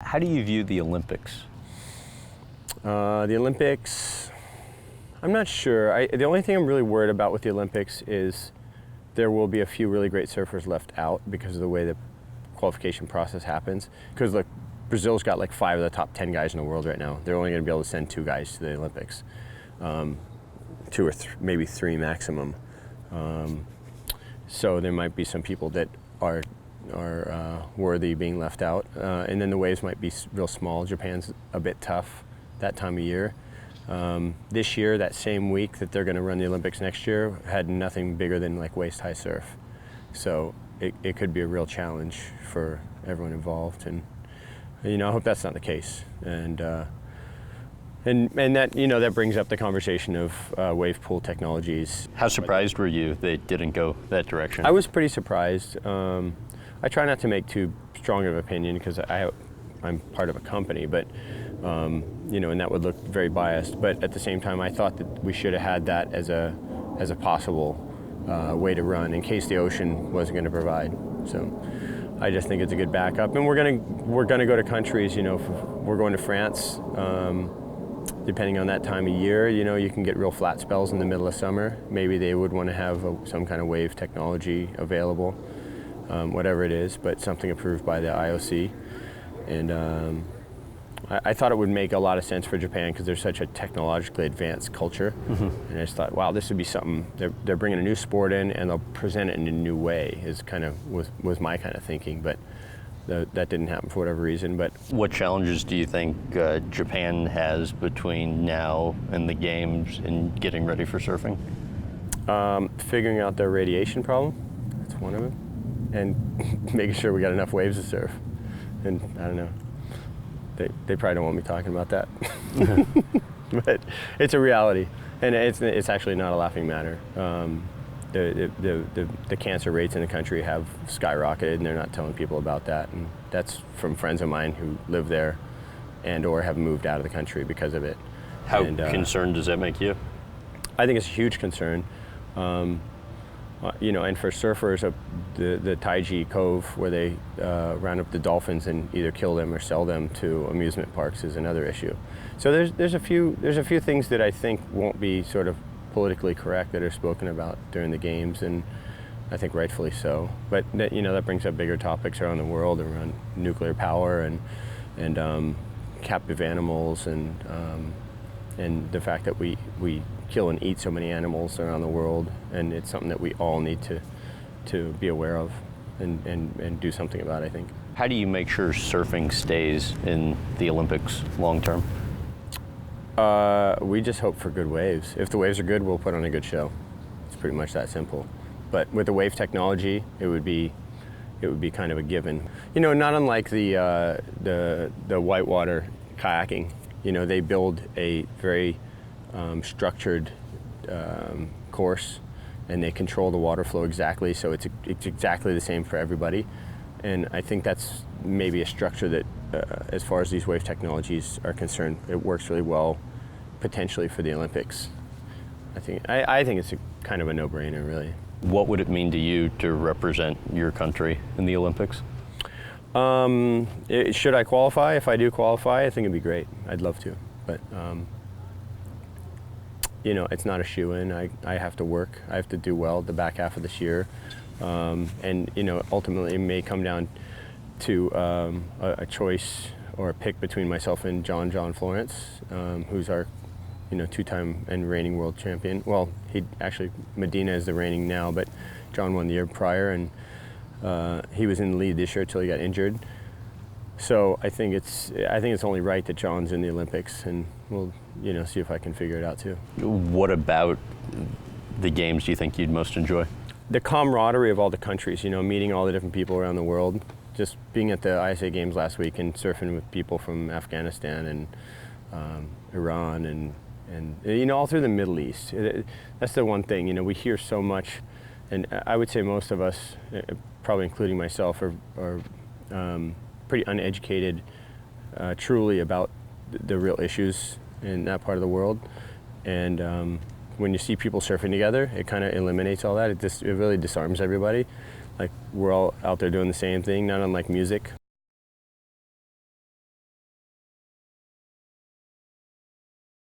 How do you view the Olympics? The Olympics, I'm not sure. The only thing I'm really worried about with the Olympics is there will be a few really great surfers left out because of the way the qualification process happens. Because look, Brazil's got like 5 of the top 10 guys in the world right now. They're only going to be able to send 2 guys to the Olympics, 2 or maybe 3 maximum. So there might be some people that are worthy being left out, and then the waves might be real small. Japan's a bit tough that time of year. This year, that same week that they're going to run the Olympics next year, had nothing bigger than like waist-high surf. So it could be a real challenge for everyone involved, and I hope that's not the case. And that that brings up the conversation of wave pool technologies. How surprised were you they didn't go that direction? I was pretty surprised. I try not to make too strong of an opinion because I'm part of a company, but and that would look very biased. But at the same time, I thought that we should have had that as a possible way to run in case the ocean wasn't going to provide. So I just think it's a good backup, and we're gonna go to countries. We're going to France. Depending on that time of year, you can get real flat spells in the middle of summer. Maybe they would want to have some kind of wave technology available, whatever it is, but something approved by the IOC. And I thought it would make a lot of sense for Japan because they're such a technologically advanced culture. Mm-hmm. And I just thought, wow, this would be something. They're bringing a new sport in, and they'll present it in a new way. Is kind of was my kind of thinking, but that didn't happen for whatever reason. But what challenges do you think Japan has between now and the games and getting ready for surfing? Figuring out their radiation problem. That's one of them, and making sure we got enough waves to surf. And I don't know. They probably don't want me talking about that, but it's a reality, and it's actually not a laughing matter. The cancer rates in the country have skyrocketed, and they're not telling people about that. And that's from friends of mine who live there, and/or have moved out of the country because of it. How concerned does that make you? I think it's a huge concern. And for surfers, the Taiji Cove, where they round up the dolphins and either kill them or sell them to amusement parks, is another issue. So there's a few things that I think won't be sort of politically correct that are spoken about during the games, and I think rightfully so. But that brings up bigger topics around the world, around nuclear power and captive animals, and the fact that we kill and eat so many animals around the world, and it's something that we all need to be aware of and do something about, I think. How do you make sure surfing stays in the Olympics long term? We just hope for good waves. If the waves are good, we'll put on a good show. It's pretty much that simple. But with the wave technology, it would be kind of a given. Not unlike the whitewater kayaking. They build a very structured course, and they control the water flow exactly, so it's exactly the same for everybody. And I think that's maybe a structure that, as far as these wave technologies are concerned, it works really well, potentially for the Olympics. I think it's kind of a no-brainer, really. What would it mean to you to represent your country in the Olympics? Should I qualify? If I do qualify, I think it'd be great. I'd love to, but it's not a shoo-in. I have to work. I have to do well the back half of this year, and ultimately it may come down to a choice or a pick between myself and John Florence, who's our 2-time and reigning world champion. Well, Medina is the reigning now, but John won the year prior, and he was in the lead this year till he got injured. So I think it's only right that John's in the Olympics, and we'll see if I can figure it out too. What about the games do you think you'd most enjoy? The camaraderie of all the countries, meeting all the different people around the world. Just being at the ISA Games last week and surfing with people from Afghanistan and Iran and all through the Middle East. That's the one thing, we hear so much, and I would say most of us, probably including myself, are pretty uneducated truly about the real issues in that part of the world. And when you see people surfing together, it kind of eliminates all that. It really disarms everybody. Like, we're all out there doing the same thing, not unlike music.